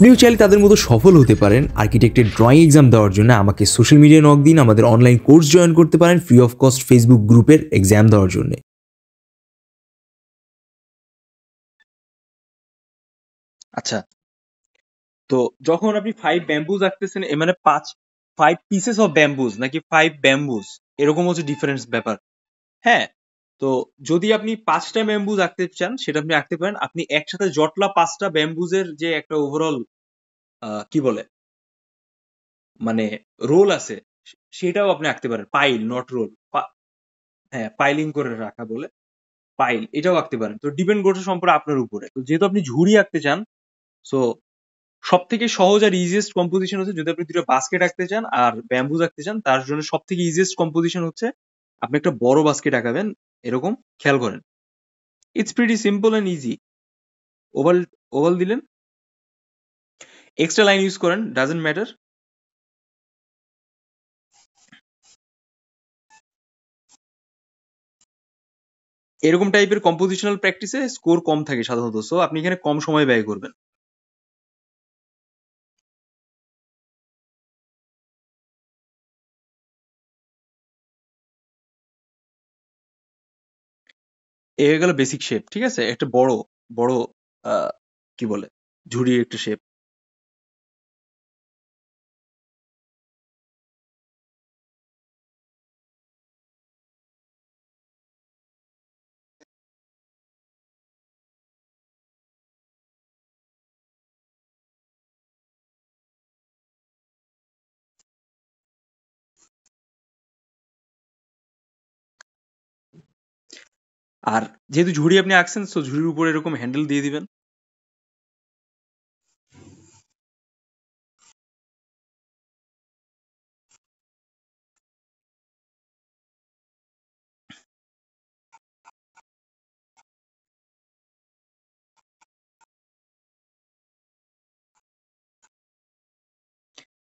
আপনিও চাইলে তাদের মতো সফল হতে পারেন। আর্কিটেক্টের ড্রয়িং এক্সাম দেওয়ার জন্য আমাকে সোশ্যাল মিডিয়ায় নক দিন, আমাদের অনলাইন কোর্স জয়েন করতে পারেন ফ্রি অফ কস্ট ফেসবুক গ্রুপের এক্সাম দেওয়ার জন্য। আচ্ছা, তো যখন আপনি 5 ব্যাম্বুজ আঁকতেছেন, মানে 5 পিসেস অফ ব্যাম্বুজ নাকি 5 ব্যাম্বুজ, এরকম হচ্ছে ডিফারেন্স ব্যাপার। হ্যাঁ, তো যদি আপনি 5টা ব্যাম্বুজ আঁকতে চান সেটা আপনি আঁকতে পারেন। আপনি একসাথে জটলা 5টা ব্যাম্বুজের যে একটা ওভারঅল কি বলে মানে রোল আছে, সেটাও আপনি আঁকতে পারেন। Pile, not roll. হ্যাঁ, পাইলিং করে রাখা বলে, পাইল, এটাও আঁকতে পারেন। তো ডিপেন্ড করছে সম্পূর্ণ আপনার উপরে। তো যেহেতু আপনি ঝুড়ি আঁকতে চান, সো সব থেকে সহজ আর ইজিয়েস্ট কম্পোজিশন হচ্ছে, যদি আপনি দুটো বাস্কেট আঁকতে চান আর ব্যাম্বুজ আঁকতে চান, তার জন্য সব থেকে ইজিয়েস্ট কম্পোজিশন হচ্ছে আপনি একটা বড় বাস্কেট আঁকাবেন। এরকম খেয়াল করেন, it's pretty simple and easy. Oval oval দিলেন, এক্সট্রা লাইন ইউজ করেন, ডাজেন্ট ম্যাটার। এরকম টাইপের কম্পোজিশনাল প্র্যাকটিসে স্কোর কম থাকে সাধারণত, সো আপনি এখানে কম সময় ব্যয় করবেন। এ হয়ে গেল বেসিক শেপ, ঠিক আছে? একটা বড় বড় কি বলে, ঝুড়ির একটা শেপ। আর যেহেতু ঝুড়ি আপনি আঁকছেন, সো ঝুড়ির উপরে এরকম হ্যান্ডেল দিয়ে দিবেন।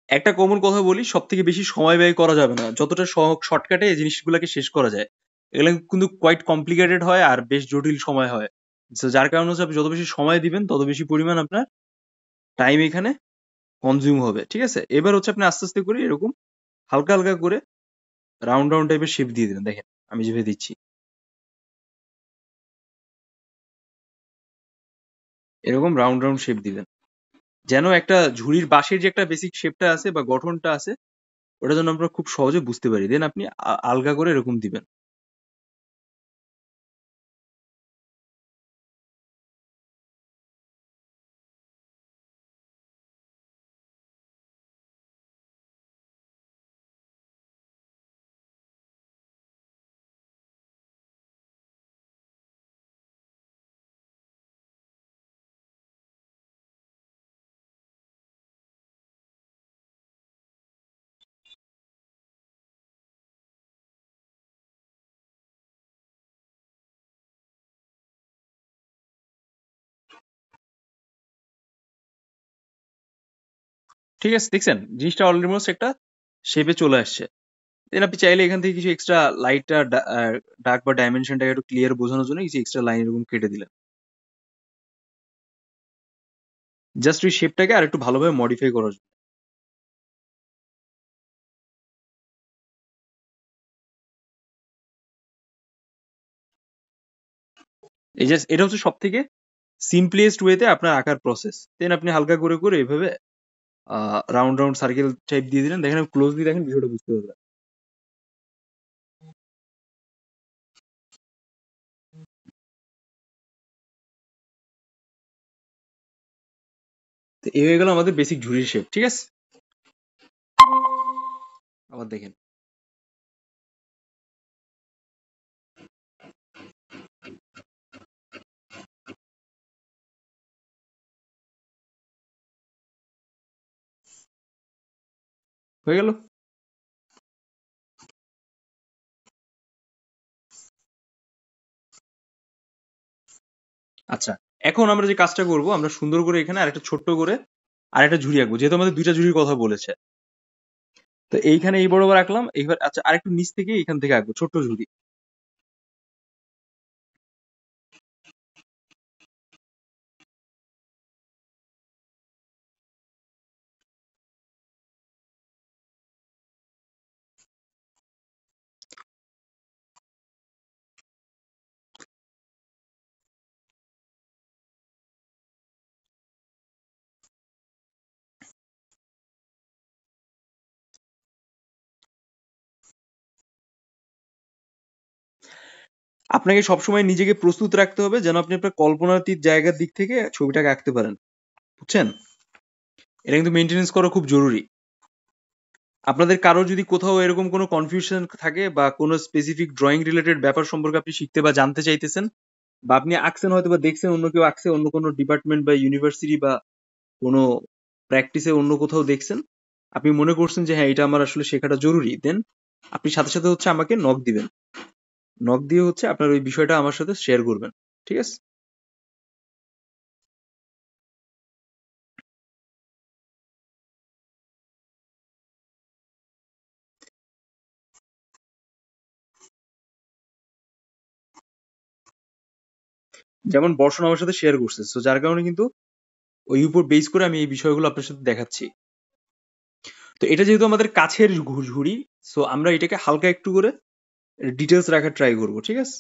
একটা কমন কথা বলি, সব থেকে বেশি সময় ব্যয় করা যাবে না। যতটা শর্টকাটে এই জিনিসগুলোকে শেষ করা যায়, এগুলো কিন্তু কোয়াইট কমপ্লিকেটেড হয় আর বেশ জটিল সময় হয়। So, যার কারণে হচ্ছে আপনি যত বেশি সময় দিবেন তত বেশি পরিমাণ আপনার টাইম এখানে কনজিউম হবে, ঠিক আছে? এবার হচ্ছে আপনি আস্তে আস্তে করে এরকম হালকা হালকা করে রাউন্ড রাউন্ড টাইপের শেপ দিয়ে দিবেন। দেখেন আমি যেভাবে দিচ্ছি, এরকম রাউন্ড রাউন্ড শেপ দিবেন, যেন একটা ঝুড়ির বাঁশের যে একটা বেসিক শেপটা আছে বা গঠনটা আছে, ওটা যেন আমরা খুব সহজে বুঝতে পারি। দেন আপনি আলগা করে এরকম দিবেন। ঠিক আছে, দেখছেন জিনিসটা অলমোস্ট একটা শেপে চলে আসছে। দেন আপনি চাইলে এখান থেকে কিছু এক্সট্রা লাইটটা ডার্ক বা ডাইমেনশনটাকে একটু ক্লিয়ার বোঝানোর জন্য কিছু এক্সট্রা লাইন এরকম কেটে দিলেন, জাস্ট ওই শেপটাকে আর একটু ভালোভাবে মডিফাই করার জন্য। এই জাস্ট এটা হচ্ছে সব থেকে সিম্পলিয়েস্ট ওয়েতে আপনার আঁকার প্রসেস। দেন আপনি হালকা করে করে এভাবে রাউন্ড রাউন্ড সার্কেল টাইপ দিয়ে দিলেন। দেখেন ক্লোজলি দেখেন, বিষয়টা বুঝতে পারবেন। তো এই হয়ে গেল আমাদের বেসিক ঝুড়ির শেপ, ঠিক আছে? আবার দেখেন, হয়ে গেল। আচ্ছা, এখন আমরা যে কাজটা করব, আমরা সুন্দর করে এখানে আরেকটা ছোট্ট করে আরেকটা ঝুড়ি আঁকবো, যেহেতু আমাদের দুইটা ঝুড়ির কথা বলেছে। তো এইখানে এই বরাবর আঁকলাম, এইবার আচ্ছা আরেকটু নিচ থেকে এখান থেকে আঁকবো ছোট্ট ঝুড়ি। আপনাকে সবসময় নিজেকে প্রস্তুত রাখতে হবে যেন আপনি আপনার কল্পনাতীত জায়গার দিক থেকে ছবিটাকে আঁকতে পারেন। বুঝছেন? এটা কিন্তু মেনটেনেন্স করা খুব জরুরি। আপনাদের কারো যদি কোথাও এরকম কোনো কনফিউশন থাকে বা কোনো স্পেসিফিক ড্রয়িং রিলেটেড ব্যাপার সম্পর্কে আপনি শিখতে বা জানতে চাইতেছেন, বা আপনি আঁকছেন হয়তো বা দেখছেন অন্য কেউ আঁকছে অন্য কোনো ডিপার্টমেন্ট বা ইউনিভার্সিটি বা কোনো প্র্যাকটিসে অন্য কোথাও দেখছেন, আপনি মনে করছেন যে হ্যাঁ এটা আমার আসলে শেখাটা জরুরি, দেন আপনি সাথে সাথে হচ্ছে আমাকে নক দিবেন। নক দিয়ে হচ্ছে আপনার ওই বিষয়টা আমার সাথে শেয়ার করবেন। ঠিক আছে? যেমন বর্ষণ আমার সাথে শেয়ার করছে, সো যার কারণে কিন্তু ওই উপর বেস করে আমি এই বিষয়গুলো আপনার সাথে দেখাচ্ছি। তো এটা যেহেতু আমাদের কাছের ঝুড়ি, সো আমরা এটাকে হালকা একটু করে ডিটেলস রাখার ট্রাই করবো। ঠিক আছে?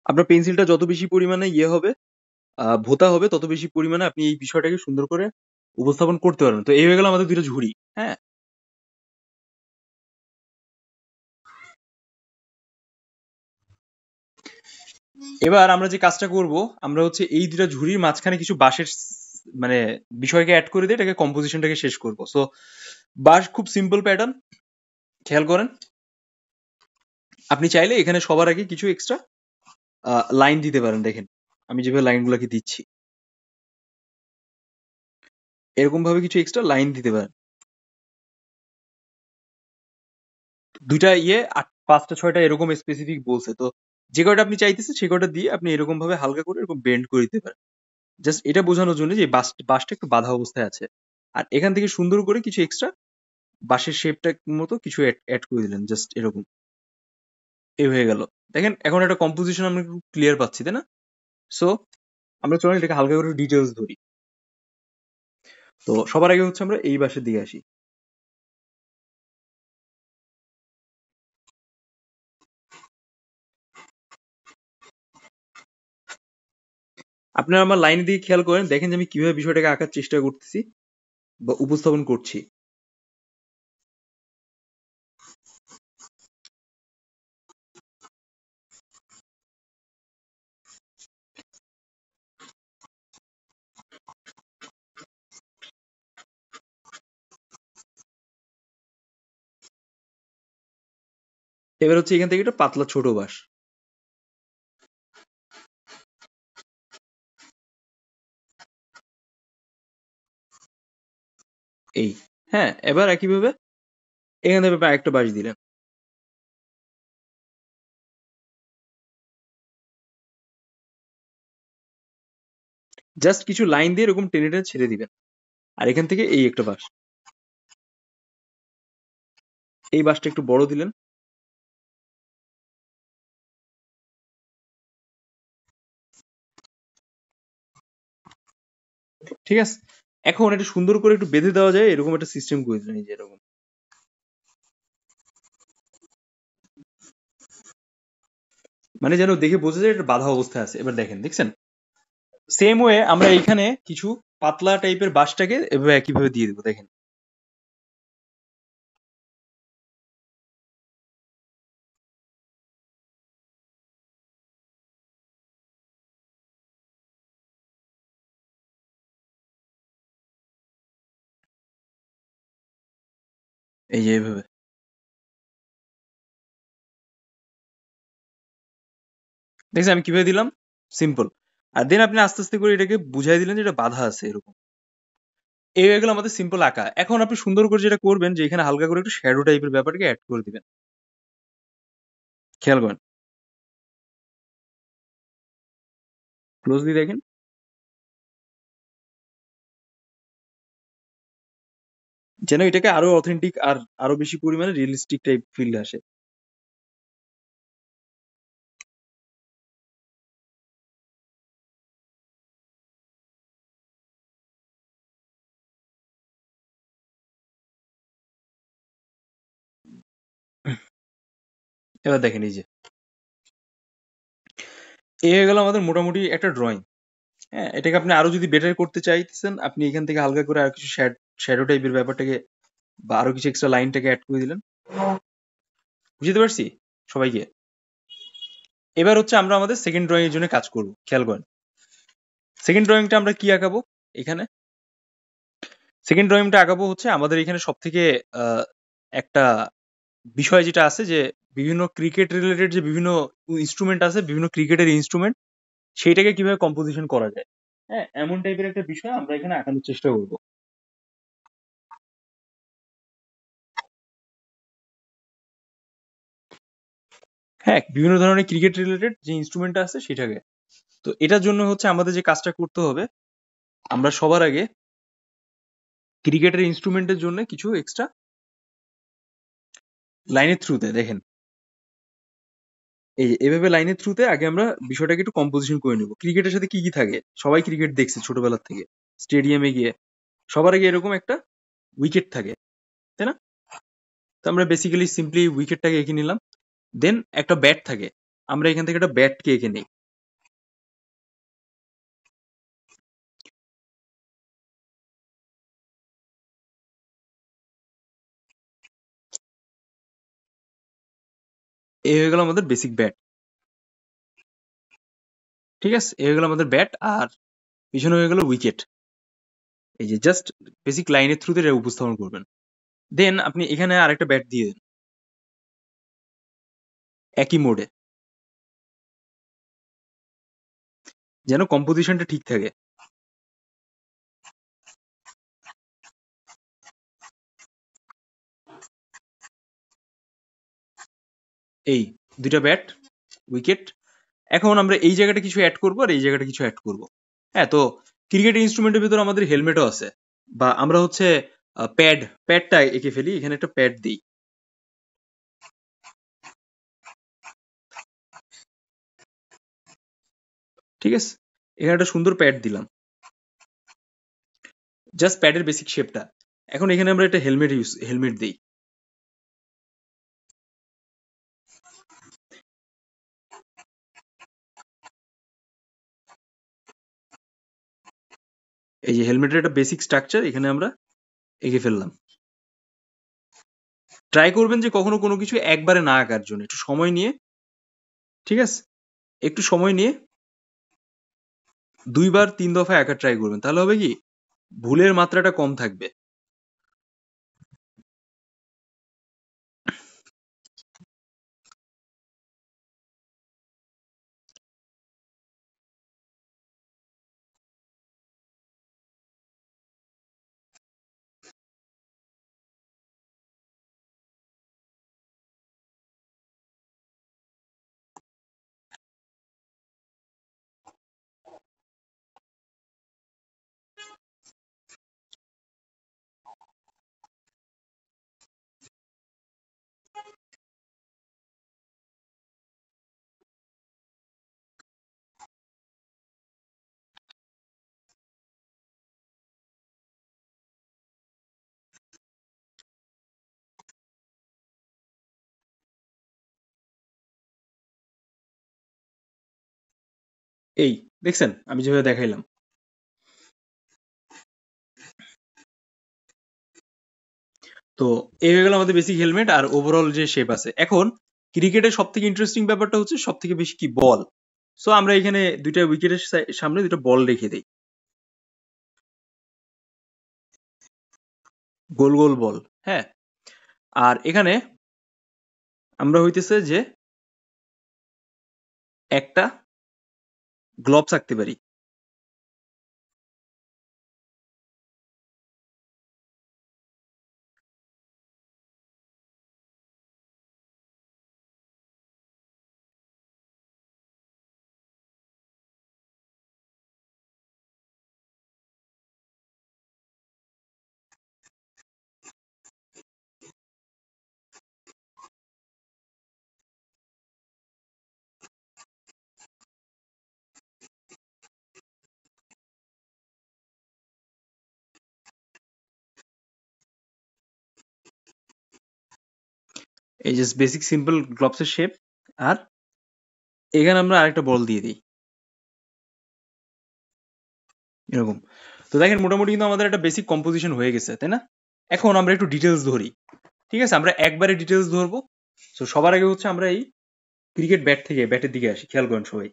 আপনার পেন্সিলটা যত বেশি পরিমাণে ইয়ে হবে, ভোঁতা হবে, তত বেশি পরিমাণে আপনি এই বিষয়টাকে সুন্দর করে উপস্থাপন করতে পারবেন। তো এই হয়ে গেল আমাদের দুইটা ঝুড়ি। হ্যাঁ, এবার আমরা যে কাজটা করব, আমরা হচ্ছে এই দুইটা ঝুড়ির মাঝখানে কিছু বাঁশের মানে বিষয়কে অ্যাড করে দিয়ে এটাকে কম্পোজিশনটাকে শেষ করব। সো বাঁশ খুব সিম্পল প্যাটার্ন, খেয়াল করেন। আপনি চাইলে এখানে সবার আগে কিছু এক্সট্রা লাইন দিতে পারেন। দেখেন আমি যেভাবে লাইনগুলোকে দিচ্ছি, এরকম ভাবে কিছু এক্সট্রা লাইন দিতে পারেন। দুইটা ইয়ে পাঁচটা ছয়টা এরকম স্পেসিফিক বলছে, তো যে কয়টা আপনি চাইতেছেন সে কয়টা দিয়ে আপনি এরকম ভাবে হালকা করে এরকম বেন্ড করে দিতে পারেন। জাস্ট এটা বোঝানোর জন্য যে বাসটা একটু বাঁধা অবস্থায় আছে। আর এখান থেকে সুন্দর করে কিছু এক্সট্রা বাঁশের শেপটা মতো কিছু অ্যাড করে দিলেন, জাস্ট এরকম। এই হয়ে গেল। দেখেন এখন একটা কম্পোজিশন আমরা একটু ক্লিয়ার পাচ্ছি, তাই না? সো আমরা চলুন এটাকে হালকা করে ডিটেলস ধরি। তো সবার আগে হচ্ছে আমরা এই বাঁশের দিকে আসি। আপনারা আমার লাইনের দিকে খেয়াল করেন, দেখেন যে আমি কিভাবে বিষয়টাকে আঁকার চেষ্টা করতেছি বা উপস্থাপন করছি। এবার হচ্ছে এখান থেকে একটা পাতলা ছোট বাঁশ, এই। হ্যাঁ, এবার একইভাবে এখান থেকে প্রায় একটা বাঁশ দিলেন। জাস্ট কিছু লাইন দিয়ে এরকম টেনে টেনে ছেড়ে দিবেন। আর এখান থেকে এই একটা বাঁশ, এই বাঁশটা একটু বড় দিলেন। ঠিক আছে? এখন এটা সুন্দর করে একটু বেঁধে দেওয়া যায় এরকম একটা সিস্টেম করে দিলেন, এই যে এরকম। মানে যেন দেখে বোঝা যায় এটা বাঁধা অবস্থায় আছে। এবার দেখেন, দেখছেন? সেম ওয়ে আমরা এইখানে কিছু পাতলা টাইপের বাঁশটাকে এভাবে একইভাবে দিয়ে দেবো। দেখেন এই যে এইভাবে। দেখছেন আমি কিভাবে দিলাম? সিম্পল। আর দেন আপনি আস্তে আস্তে করে এটাকে বুঝাই দিলেন যে এটা বাঁধা আছে এরকম। এই হয়ে গেল আমাদের সিম্পল আঁকা। এখন আপনি সুন্দর করে যেটা করবেন যে এখানে হালকা করে একটু শ্যাডো টাইপের ব্যাপারকে অ্যাড করে দিবেন। খেয়াল করেন, ক্লোজলি দেখেন। যেন এটাকে আরো অথেন্টিক আর আরো বেশি পরিমাণে রিয়েলিস্টিক টাইপ ফিল আসে। এবার দেখেন এই যে এই হয়ে গেল আমাদের মোটামুটি একটা ড্রয়িং। হ্যাঁ, এটাকে আপনি আরো যদি বেটার করতে চাইতেছেন, আপনি এখান থেকে হালকা করে আর কিছু শ্যাডো টাইপের ব্যাপারটাকে বা আরো কিছু এক্সট্রা লাইনটাকে অ্যাড করে দিলেন। বুঝতে পারছি সবাইকে? এবার হচ্ছে আমরা আমাদের সেকেন্ড ড্রয়িং এর জন্য কাজ করব। খেয়াল করেন, সেকেন্ড ড্রয়িংটা আমরা কি আঁকাবো এখানে? সেকেন্ড ড্রয়িংটা আঁকাবো হচ্ছে আমাদের এখানে সব থেকে একটা বিষয় যেটা আছে যে বিভিন্ন ক্রিকেট রিলেটেড যে বিভিন্ন ইনস্ট্রুমেন্ট আছে, বিভিন্ন ক্রিকেটের ইনস্ট্রুমেন্ট, সেইটাকে কিভাবে কম্পোজিশন করা যায়। হ্যাঁ, এমন টাইপের একটা বিষয় আমরা এখানে আঁকানোর চেষ্টা করব। হ্যাঁ, বিভিন্ন ধরনের ক্রিকেট রিলেটেড যে ইনস্ট্রুমেন্ট আছে সেটাকে। তো এটার জন্য হচ্ছে আমাদের যে কাজটা করতে হবে, আমরা সবার আগে ক্রিকেটের ইনস্ট্রুমেন্টের জন্য কিছু এক্সট্রা লাইনের থ্রুতে দেখেন, এই যে এভাবে লাইনের থ্রুতে আগে আমরা বিষয়টাকে একটু কম্পোজিশন করে নেব। ক্রিকেটের সাথে কি কি থাকে? সবাই ক্রিকেট দেখছে ছোটবেলার থেকে, স্টেডিয়ামে গিয়ে সবার আগে এরকম একটা উইকেট থাকে, তাই না? তো আমরা বেসিক্যালি সিম্পলি উইকেটটাকে এঁকে নিলাম। দেন একটা ব্যাট থাকে, আমরা এখান থেকে একটা ব্যাটকে এঁকে নিই। এই হয়ে গেল আমাদের বেসিক ব্যাট। ঠিক আছে, এই হয়ে গেল আমাদের ব্যাট, আর পিছনে হয়ে গেল উইকেট। এই যে জাস্ট বেসিক লাইনের থ্রুতে এটা উপস্থাপন করবেন। দেন আপনি এখানে আরেকটা ব্যাট দিয়ে দেন একই মোডে, যেন কম্পোজিশনটা ঠিক থাকে। এই দুইটা ব্যাট, উইকেট। এখন আমরা এই জায়গাটা কিছু অ্যাড করবো আর এই জায়গাটা কিছু অ্যাড করবো। হ্যাঁ, তো ক্রিকেট ইনস্ট্রুমেন্টের ভিতরে আমাদের হেলমেটও আছে, বা আমরা হচ্ছে প্যাডটা এঁকে ফেলি, এখানে একটা প্যাড দিই। ঠিক আছে, এখানে একটা সুন্দর প্যাড দিলাম, জাস্ট প্যাডের বেসিক শেপটা। এখন এখানে আমরা একটা হেলমেট দিই। এই যে হেলমেটের একটা বেসিক স্ট্রাকচার এখানে আমরা এঁকে ফেললাম। ট্রাই করবেন যে কখনো কোনো কিছু একবারে না আঁকার জন্য, একটু সময় নিয়ে। ঠিক আছে, একটু সময় নিয়ে ২ বার ৩ দফায় আঁকার ট্রাই করবেন, তাহলে হবে কি ভুলের মাত্রাটা কম থাকবে। এই দেখছেন আমি যেভাবে দেখাইলাম। তো এই হয়ে গেল আমাদের বেসিক হেলমেট আর ওভারঅল যে শেপ আছে। এখন ক্রিকেটের সব থেকে ইন্টারেস্টিং ব্যাপারটা হচ্ছে সব থেকে বেশি কি বল। সো আমরা এখানে দুইটা উইকেটের সামনে দুটো বল রেখে দিই, গোল গোল বল। হ্যাঁ, আর এখানে আমরা হইতেছে যে একটা গ্লোভস আঁকতে পারি। এই জাস্ট বেসিক সিম্পল গ্লোভসের শেপ। আর এখানে আমরা আরেকটা বল দিয়ে দিই এরকম। তো দেখেন মোটামুটি কিন্তু আমাদের একটা বেসিক কম্পোজিশন হয়ে গেছে, তাই না? এখন আমরা একটু ডিটেলস ধরি। ঠিক আছে, আমরা একবারে ডিটেলস ধরবো। তো সবার আগে হচ্ছে আমরা এই ক্রিকেট ব্যাট থেকে ব্যাটের দিকে আসি, খেয়াল করেন সবাই।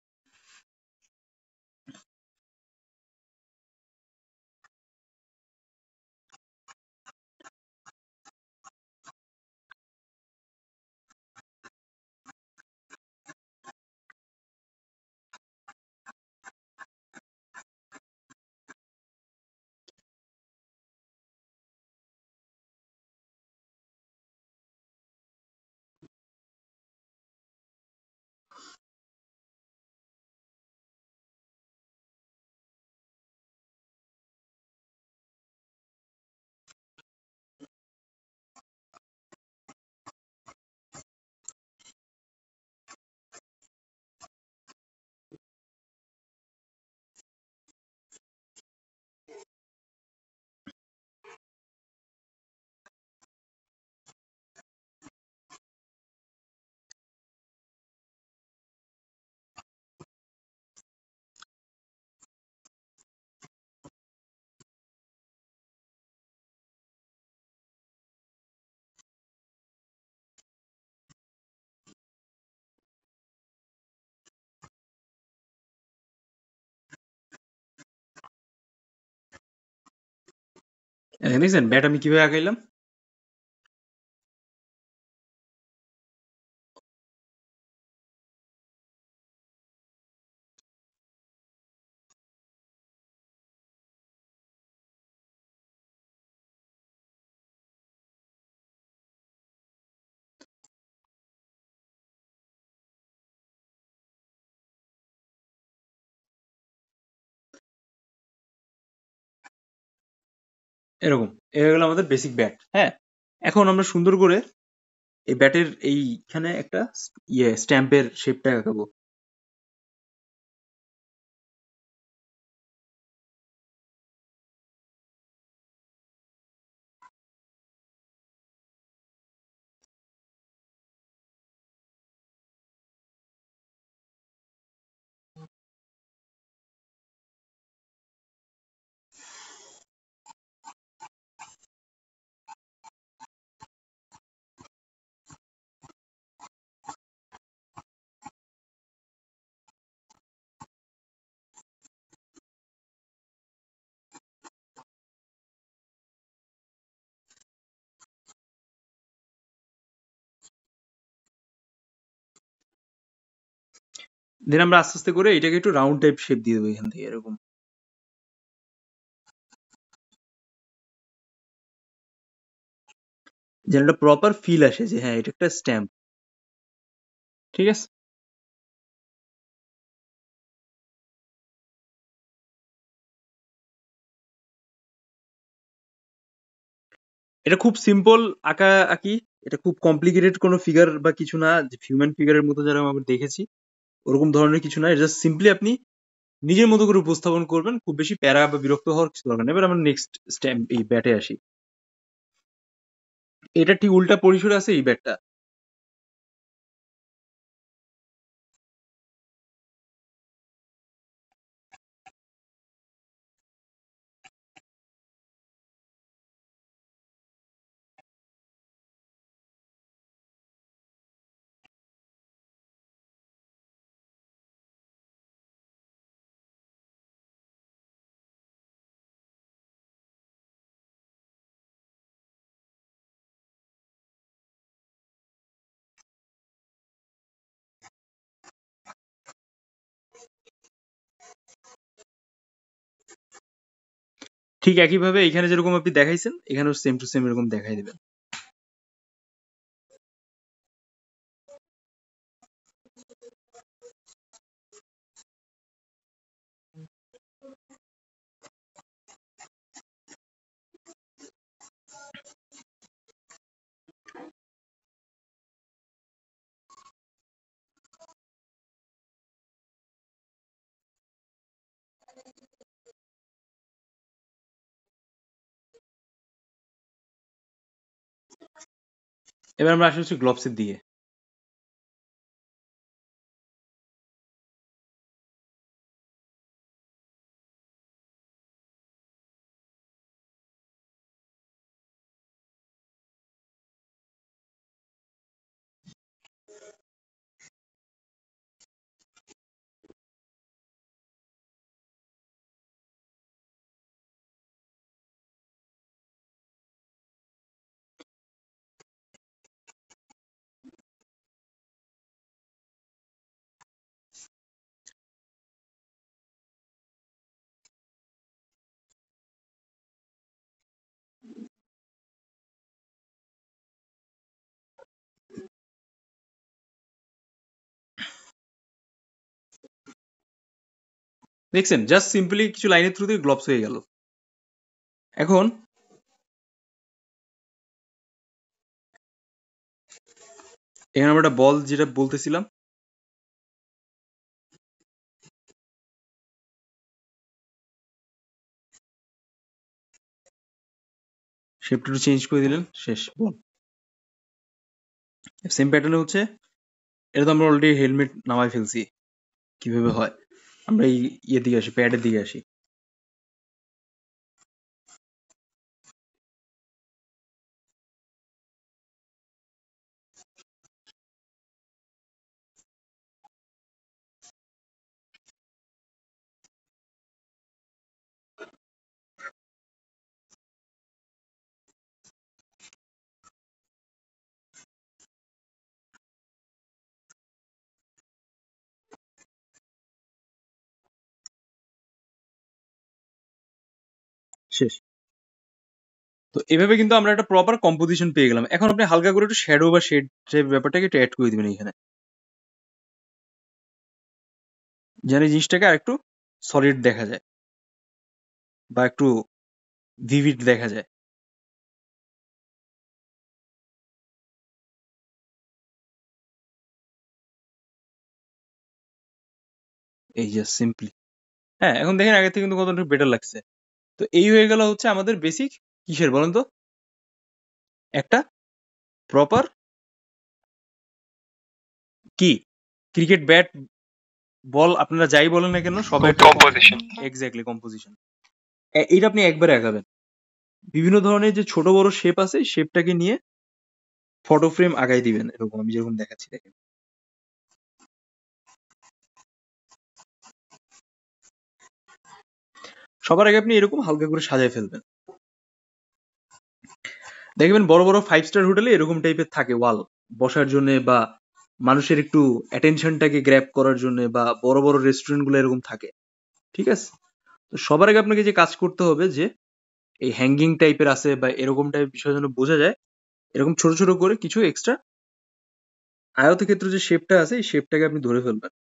দেখছেন ব্যাট আমি কিভাবে আঁকাইলাম? এরকম। এ হয়ে গেল আমাদের বেসিক ব্যাট। হ্যাঁ, এখন আমরা সুন্দর করে এই ব্যাটের এইখানে একটা স্ট্যাম্পের শেপটা আঁকাবো। দেন আমরা আস্তে আস্তে করে এটাকে একটু রাউন্ড টাইপ শেপ দিয়ে দেবো এখান থেকে এরকম। যেন একটা প্রপার ফিল আসে যে হ্যাঁ এটা একটা স্ট্যাম্প। ঠিক আছে, এটা খুব সিম্পল আঁকা আঁকি। এটা খুব কমপ্লিকেটেড কোনো ফিগার বা কিছু না, যে হিউম্যান ফিগারের মতো যারা আমরা দেখেছি ওরকম ধরনের কিছু না। জাস্ট সিম্পলি আপনি নিজের মতো করে উপস্থাপন করবেন, খুব বেশি প্যারা বা বিরক্ত হওয়ার কিছু দরকার নেই। এবার আমরা নেক্সট স্ট্যাম্প এই ব্যাটে আসি। এটা ঠিক উল্টা পরিসরে আছে এই ব্যাটটা। ঠিক একইভাবে এখানে যেরকম আপনি দেখাইছেন এখানেও সেম টু সেম এরকম দেখাই দিবেন। এবার আমরা আসি হচ্ছে গ্লোভসের দিকে। দেখছেন, জাস্ট সিম্পলি কিছু লাইনের থ্রুতে গ্লোভস হয়ে গেল। এখন এখানে আমরা একটা বল যেটা বলতেছিলাম, শেপটা একটু চেঞ্জ করে দিলেন, শেষ বল। সেম প্যাটার্নে হচ্ছে, এটা তো আমরা অলরেডি হেলমেট নামাই ফেলছি, কিভাবে হয়। আমরা এই ইয়ের দিকে আসি, প্যাডের দিকে আসি। শেষ। তো এভাবে কিন্তু আমরা একটা প্রপার কম্পোজিশন পেয়ে গেলাম। এখন আপনি হালকা করে একটু শ্যাডো বা শেড ব্যাপারটাকে একটু অ্যাড করে দিবেন এখানে, যেন এই জিনিসটাকে আরেকটু সলিড দেখা যায় বা একটু ভিভিড দেখা যায়। এই যে সিম্পলি, হ্যাঁ এখন দেখেন আগের থেকে কিন্তু কতটা বেটার লাগছে। তো এই হয়ে গেল হচ্ছে আমাদের বেসিক কিসের বলেন তো, একটা প্রপার কি ক্রিকেট ব্যাট বল আপনারা যাই বলেন না কেন, সবাই একটা কম্পোজিশন। Exactly composition. এইটা আপনি একবারে আঁকাবেন। বিভিন্ন ধরনের যে ছোট বড় শেপ আছে, শেপটাকে নিয়ে ফটো ফ্রেম আগাই দিবেন, এরকম আমি যেরকম দেখাচ্ছি দেখেন। সবার আগে আপনি এরকম হালকা করে সাজায় ফেলবেন। দেখবেন বড় বড় 5 স্টার হোটেলে এরকম টাইপের থাকে ওয়াল, বসার জন্য বা মানুষের একটু অ্যাটেনশনটাকে গ্র্যাব করার জন্য, বা বড় বড় রেস্টুরেন্ট গুলো এরকম থাকে। ঠিক আছে, তো সবার আগে আপনাকে যে কাজ করতে হবে যে এই হ্যাঙ্গিং টাইপের আছে বা এরকম টাইপের বিষয় যেন বোঝা যায়, এরকম ছোট ছোট করে কিছু এক্সট্রা আয়তক্ষেত্র যে শেপটা আছে, এই শেপটাকে আপনি ধরে ফেলবেন।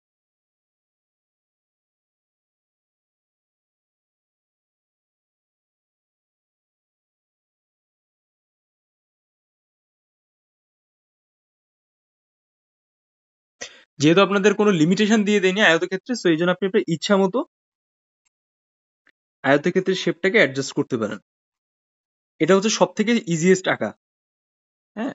যেহেতু আপনাদের কোনো লিমিটেশন দিয়ে দেয়নি আয়তক্ষেত্রে, সো এই জন্য আপনি আপনার ইচ্ছা মতো আয়তক্ষেত্রের শেপটাকে অ্যাডজাস্ট করতে পারেন। এটা হচ্ছে সব থেকে ইজিয়েস্ট আঁকা। হ্যাঁ,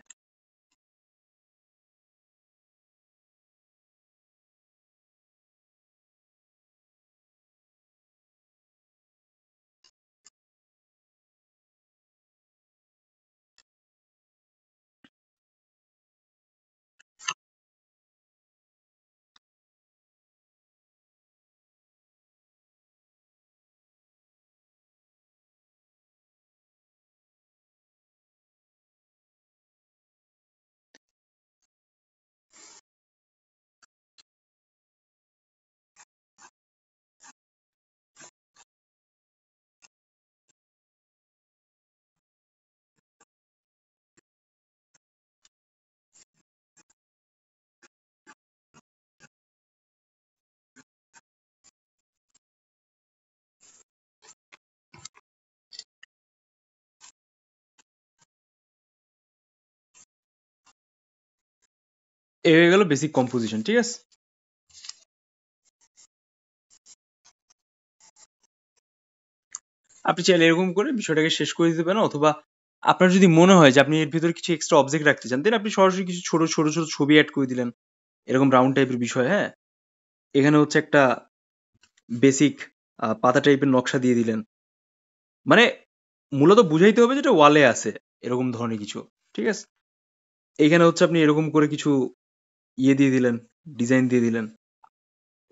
এ হয়ে গেল বেসিক কম্পোজিশন। ঠিক আছে, আপনি চাইলে এরকম করে বিষয়টাকে শেষ করে দিতে পারেন, অথবা আপনার যদি মনে হয় যে আপনি এর ভিতরে কিছু এক্সট্রা অবজেক্ট রাখতে চান, দেন আপনি সরাসরি কিছু ছোট ছোট ছোট ছবি অ্যাড করে দিলেন, এরকম রাউন্ড টাইপের বিষয়। হ্যাঁ, এখানে হচ্ছে একটা বেসিক পাতা টাইপের নকশা দিয়ে দিলেন। মানে মূলত বুঝাইতে হবে যেটা ওয়ালে আছে, এরকম ধরনের কিছু। ঠিক আছে, এখানে হচ্ছে আপনি এরকম করে কিছু ইয়ে দিয়ে দিলেন, ডিজাইন দিয়ে দিলেন,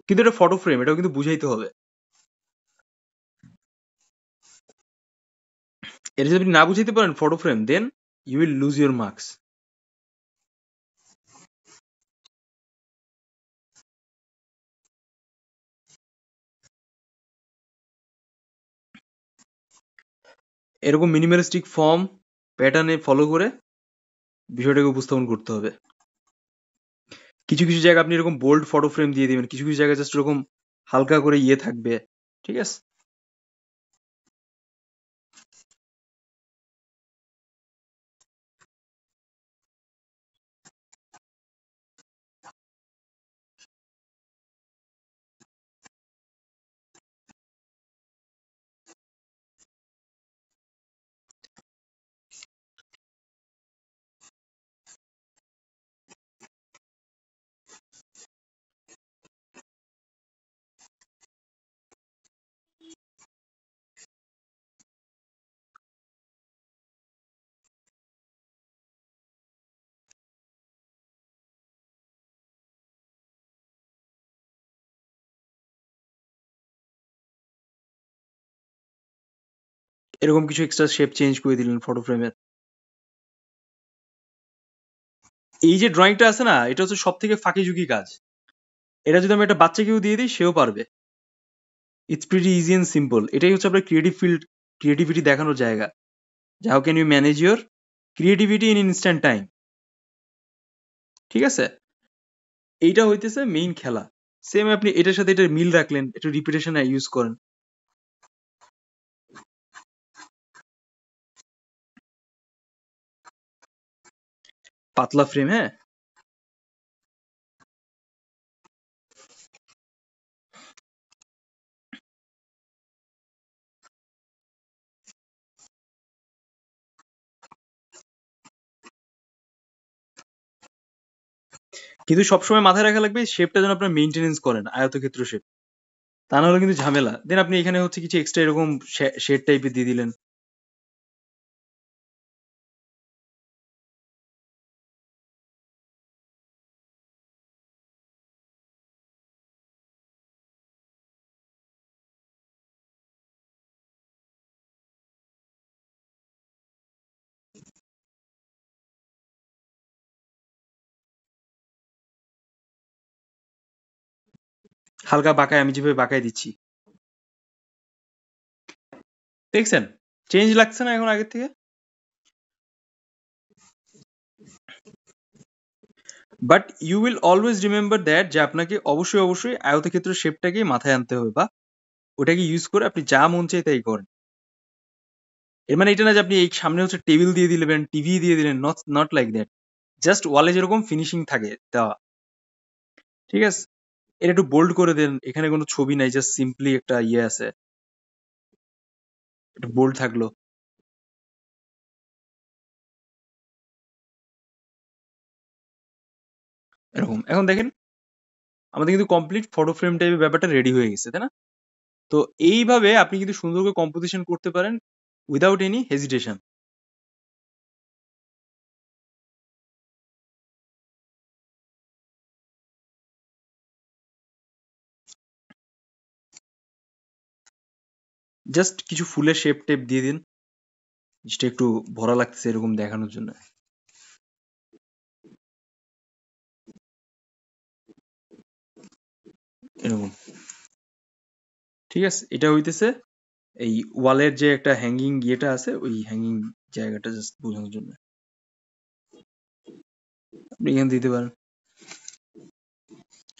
কিন্তু এটা ফটো ফ্রেম, এটাও কিন্তু বুঝাইতে হবে। এটা যদি আপনি না বুঝাইতে পারেন photo frame, then you will lose your marks. এরকম মিনিমালিস্টিক ফর্ম প্যাটার্নে ফলো করে বিষয়টাকে উপস্থাপন করতে হবে। কিছু কিছু জায়গায় আপনি এরকম বোল্ড ফটো ফ্রেম দিয়ে দিবেন, কিছু কিছু জায়গায় জাস্ট এরকম হালকা করে ইয়ে থাকবে। ঠিক আছে, এরকম কিছু এক্সট্রা শেপ চেঞ্জ করে দিলেন ফটো ফ্রেমের। এই যে ড্রয়িংটা আছে না, এটা হচ্ছে সব থেকে ফাঁকিঝুঁকি কাজ। এটা যদি আমি একটা বাচ্চাকেও দিয়ে দিই, সেও পারবে। It's pretty easy and simple. এটাই হচ্ছে আপনার ক্রিয়েটিভিটি দেখানোর জায়গা। How can you manage your creativity in instant time. ঠিক আছে, এইটা হইতেছে মেইন খেলা। সেম আপনি এটার সাথে এটা মিল রাখলেন, একটু রিপিটেশন ইউজ করেন। পাতলা ফ্রেম, হ্যাঁ, কিন্তু সবসময় মাথায় রাখা লাগবে শেপটা যেন আপনার মেইনটেনেন্স করেন, আয়তক্ষেত্র শেপ। তা না হলে কিন্তু ঝামেলা। দেন আপনি এখানে হচ্ছে কিছু এক্সট্রা এরকম শেড টাইপের দিয়ে দিলেন। হালকা বাঁকায়, আমি যেভাবে বাঁকায় দিচ্ছি, দেখছেন চেঞ্জ লাগছে না এখন আগের থেকে? But you will always remember that, যে আপনাকে অবশ্যই অবশ্যই আয়তক্ষেত্র শেপটাকে মাথায় আনতে হবে, বা ওটাকে ইউজ করে আপনি যা মন চাই তাই করেন। এর মানে এটা না যে আপনি এই সামনে হচ্ছে টেবিল দিয়ে দিলেন, টিভি দিয়ে দিলেন, not not like that. Just ওয়ালে যেরকম ফিনিশিং থাকে দেওয়া। ঠিক আছে, এটা একটু বোল্ড করে দেন, এখানে কোনো ছবি নাই, জাস্ট সিম্পলি একটা ইয়ে আছে, একটু বোল্ড থাকলো এরকম। এখন দেখেন আমাদের কিন্তু কমপ্লিট ফটো ফ্রেম টাইপের ব্যাপারটা রেডি হয়ে গেছে, তাই না? তো এইভাবে আপনি কিন্তু সুন্দর করে কম্পোজিশন করতে পারেন উইদাউট এনি হেজিটেশন। জাস্ট কিছু ফুলের শেপ টেপ দিয়ে দিন, যেটা একটু ভরা লাগতেছে এরকম দেখানোর জন্য, এরকম। ঠিক আছে, এটা হইতেছে এই ওয়ালের যে একটা হ্যাঙ্গিং ইয়েটা আছে, ওই হ্যাঙ্গিং জায়গাটা জাস্ট বোঝানোর জন্য আপনি এখানে দিতে পারেন।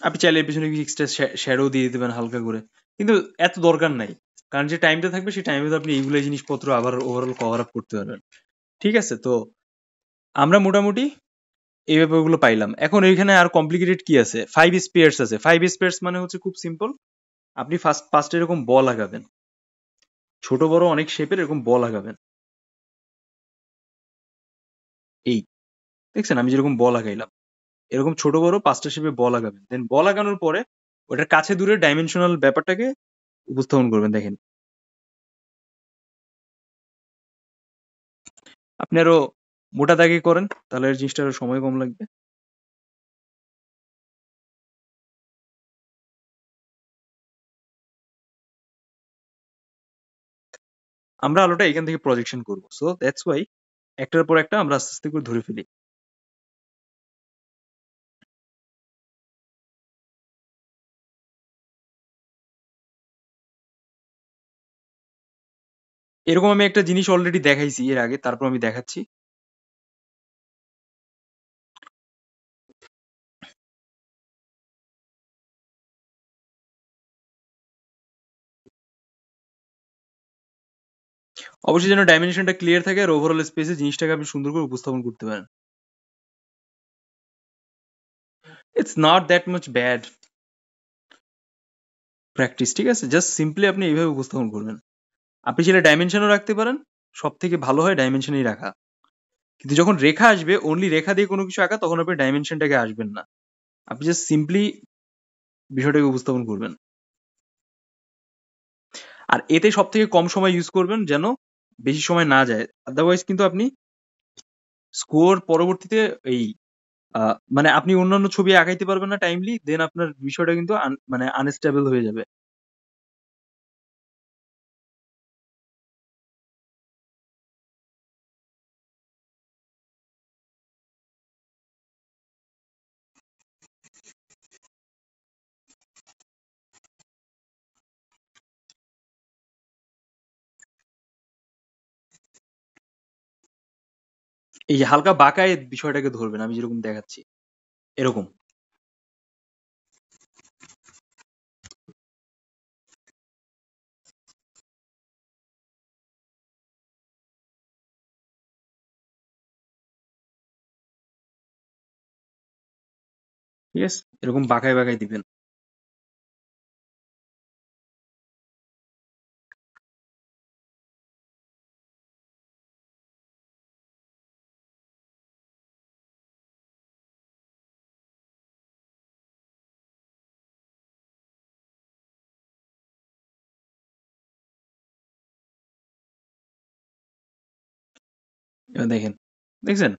আপনি চাইলে এর পিছনে কিছু এক্সট্রা শ্যাডো দিয়ে দিতে পারেন হালকা করে, কিন্তু এত দরকার নাই। কারণ যে টাইমটা থাকবে সেই টাইমে তো আপনি এইগুলো জিনিসপত্র আবার ওভারঅল কভার আপ করতে পারবেন। ঠিক আছে, তো আমরা মোটামুটি এই ব্যাপারগুলো পাইলাম। এখন এইখানে আর কমপ্লিকেটেড কি আছে? 5 স্পেয়ার্স আছে। 5 স্পেয়ার্স মানে হচ্ছে খুব সিম্পল। আপনি ফার্স্টে এরকম বল আঁকাবেন, ছোট বড় অনেক শেপের এরকম বল আঁকাবেন। এই দেখছেন আমি যেরকম ব লাগাইলাম, এরকম ছোট বড় 5টা শেপে ব লাগাবেন। দেন ব লাগানোর পরে ওটার কাছে দূরে ডাইমেনশনাল ব্যাপারটাকে উপস্থাপন করবেন। দেখেন আপনি আরো মোটা দাগে করেন, তাহলে এই জিনিসটা আরো সময় কম লাগবে। আমরা আলোটা এখান থেকে প্রজেকশন করব, সো দ্যাটস ওয়াই একটার পর একটা আমরা আস্তে আস্তে করে ধরে ফেলি। এরকম আমি একটা জিনিস অলরেডি দেখাইছি এর আগে, তারপর আমি দেখাচ্ছি। অবশ্যই যেন ডাইমেনশনটা ক্লিয়ার থাকে আর ওভারঅল স্পেসে জিনিসটাকে আপনি সুন্দর করে উপস্থাপন করতে পারেন। It's not that much bad practice, ঠিক আছে? জাস্ট সিম্পলি আপনি এইভাবে উপস্থাপন করবেন। আপনি চাইলে ডাইমেনশনও রাখতে পারেন, সব থেকে ভালো হয় ডাইমেনশনই রাখা। কিন্তু যখন রেখা আসবে, অনলি রেখা দিয়ে কোনো কিছু আঁকা, তখন আপনি ডাইমেনশনটাকে আসবেন না। আপনি জাস্ট সিম্পলি বিষয়টাকে উপস্থাপন করবেন। আর এতে সব থেকে কম সময় ইউজ করবেন, যেন বেশি সময় না যায়। আদারওয়াইজ কিন্তু আপনি স্কোর পরবর্তীতে এই মানে আপনি অন্যান্য ছবি আঁকাইতে পারবেন না টাইমলি, দেন আপনার বিষয়টা কিন্তু মানে আনস্টেবল হয়ে যাবে। এই যে হালকা বাঁকায় বিষয়টাকে ধরবেন, আমি যেরকম দেখাচ্ছি এরকম। ঠিক আছে, এরকম বাঁকায় বাঁকায় দিবেন। এবার দেখেন, দেখছেন?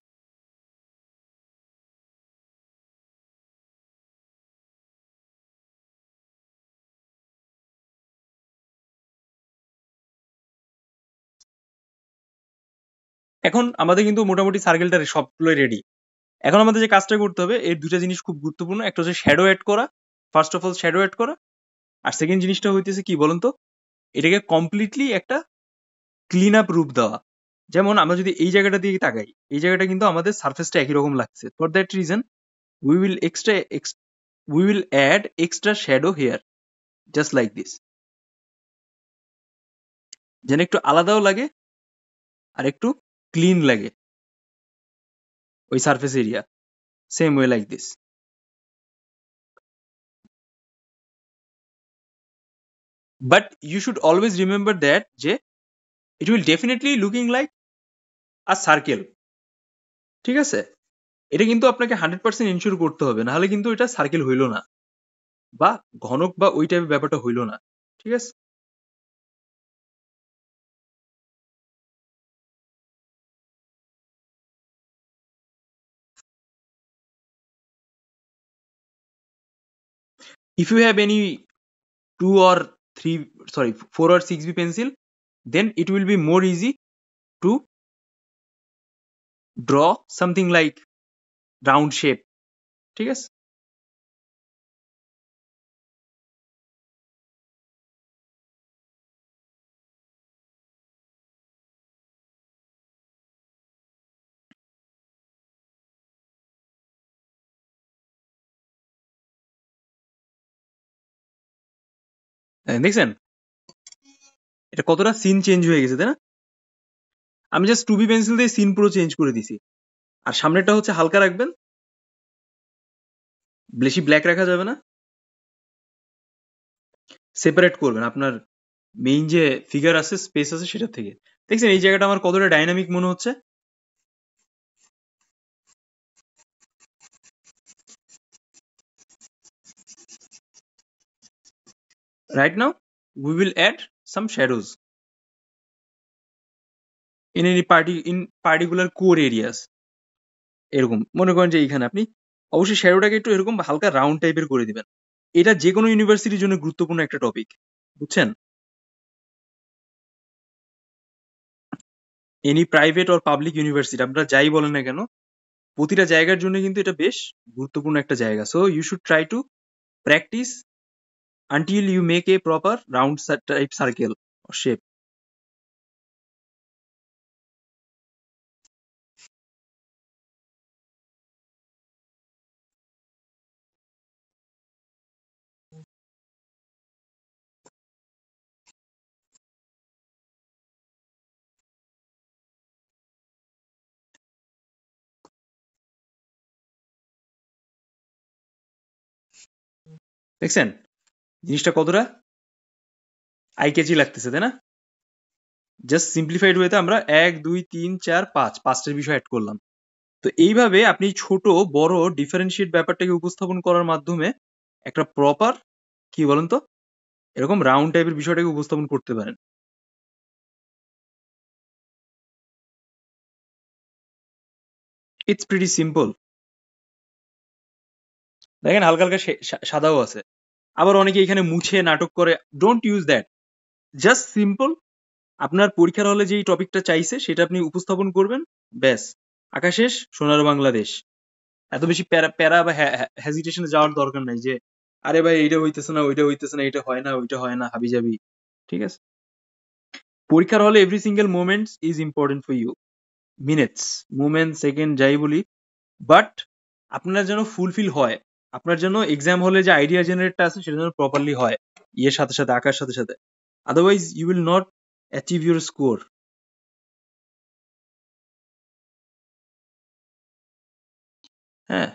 এখন আমাদের কিন্তু মোটামুটি সার্কেলটা সবগুলোই রেডি। এখন আমাদের যে কাজটা করতে হবে, এই দুটা জিনিস খুব গুরুত্বপূর্ণ। একটা হচ্ছে শ্যাডো অ্যাড করা, first of all shadow add করা। আর সেকেন্ড জিনিসটা হইতেছে কি বলুন তো, এটাকে কমপ্লিটলি একটা ক্লিন আপ রূপ দেওয়া। যেমন আমরা যদি এই জায়গাটা দিয়ে তাকাই, এই জায়গাটা কিন্তু আমাদের সারফেসটা একই রকম লাগছে। For that reason we will we will add extra shadow here, just like this, যেন একটু আলাদাও লাগে আর একটু ক্লিন লাগে ওই surface area. Same way like this. But you should always remember that যে it will definitely looking like a circle, ঠিক আছে? এটা কিন্তু আপনাকে 100% এনশিওর করতে হবে, নাহলে কিন্তু এটা সার্কেল হইল না, বা ঘনক বা ওই টাইপের ব্যাপারটা হইল না, ঠিক আছে? If you have any 2 or 3, sorry, 4 or 6B pencil, then it will be more easy to draw something like round shape, ঠিক আছে? দেখছেন এটা কতটা সিন চেঞ্জ হয়ে গেছে, তাই না? আমি জাস্ট 2B পেন্সিল দিয়ে সিন পুরো চেঞ্জ করে দিছি। আর সামনেরটা হচ্ছে হালকা রাখবেন, বেশি ব্ল্যাক রাখা যাবে না। সেপারেট করবেন আপনার মেইন যে ফিগার আছে, স্পেস আছে, সেটা থেকে। দেখছেন এই জায়গাটা আমার কতটা ডাইনামিক মনে হচ্ছে? Right now, we will add some shadows in any particular core areas. এরকম মনে করেন যে এইখানে আপনি অবশ্যই শ্যাডোটাকে একটু এরকম হালকা রাউন্ড টাইপের করে দিবেন। এটা যে কোনো ইউনিভার্সিটির জন্য গুরুত্বপূর্ণ একটা টপিক, বুঝছেন? Any private or public university আপনারা যাই বলেন না কেন, প্রতিটা জায়গার জন্য কিন্তু এটা বেশ গুরুত্বপূর্ণ একটা জায়গা। So you should try to practise until you make a proper round type circle or shape. দেখছেন জিনিসটা কতটা আই ক্যাচি লাগতেছে, তাই না? জাস্ট সিম্পলিফাইড ওয়েতে আমরা 1 2 3 4 5 পাঁচটার বিষয় অ্যাড করলাম। তো এইভাবে আপনি ছোট বড় ডিফারেন্সিয়েট ব্যাপারটাকে উপস্থাপন করার মাধ্যমে একটা প্রপার কি বলেন তো এরকম রাউন্ড টাইপের বিষয়টাকে উপস্থাপন করতে পারেন। It's pretty simple. দেখেন হালকা হালকা সাদাও আছে, আবার অনেকে এখানে মুছে নাটক করে। Don't use that, just simple. আপনার পরীক্ষার হলে যেই টপিকটা চাইছে সেটা আপনি উপস্থাপন করবেন, ব্যাস আঁকা শেষ, সোনার বাংলাদেশ। এত বেশি প্যারা প্যারা বা হেজিটেশনে যাওয়ার দরকার নাই যে আরে ভাই এইটা হইতেছে না, ওইটা হইতেছে না, এটা হয় না, ওইটা হয় না, হাবি যাবি। ঠিক আছে, পরীক্ষার হলে every single moments is important for you. Minutes, moment, second যাই বলি, বাট আপনার যেন ফুলফিল হয়, আপনার জন্য এক্সাম হলে যে আইডিয়া জেনারেটটা আছে সেটা যেন প্রপারলি হয় ইয়ের সাথে সাথে, আঁকার সাথে সাথে। Otherwise you will not achieve your score. হ্যাঁ,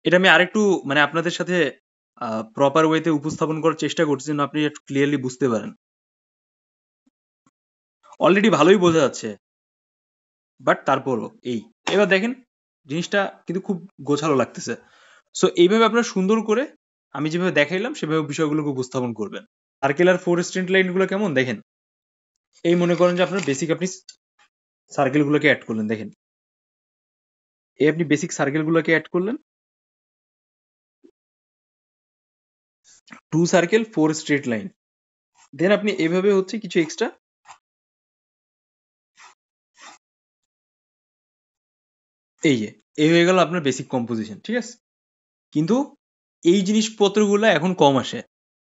এটা আমি আরেকটু মানে আপনাদের সাথে প্রপার ওয়েতে উপস্থাপন করার চেষ্টা করছি যেন আপনি একটু ক্লিয়ারলি বুঝতে পারেন। অলরেডি ভালোই বোঝা যাচ্ছে, বাট তারপরও এই এবার দেখেন জিনিসটা কিন্তু খুব গোছালো লাগতেছে। সো এইভাবে আপনারা সুন্দর করে আমি যেভাবে দেখাইলাম সেভাবে বিষয়গুলোকে উপস্থাপন করবেন। সার্কেল আর ফোর স্ট্রেট লাইন গুলো কেমন দেখেন, এই মনে করেন যে আপনার বেসিক আপনি সার্কেল গুলোকে অ্যাড করলেন, দেখেন এই আপনি বেসিক সার্কেল গুলোকে অ্যাড করলেন, 2 সার্কেল 4 স্ট্রেট লাইন। দেন আপনি এভাবে হচ্ছে কিছু এক্সট্রা, এই যে এই হয়ে গেল আপনার বেসিক কম্পোজিশন। ঠিক আছে, কিন্তু এই জিনিসপত্রগুলো এখন কম আসে।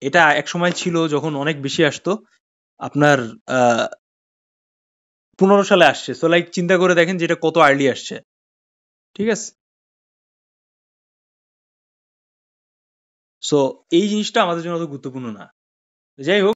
এটা এক সময় ছিল যখন অনেক বেশি আসতো, আপনার 15 সালে আসছে। সো লাইক চিন্তা করে দেখেন যে এটা কত আর্লি আসছে। ঠিক আছে, সো এই জিনিসটা আমাদের জন্য অত গুরুত্বপূর্ণ না। যাই হোক,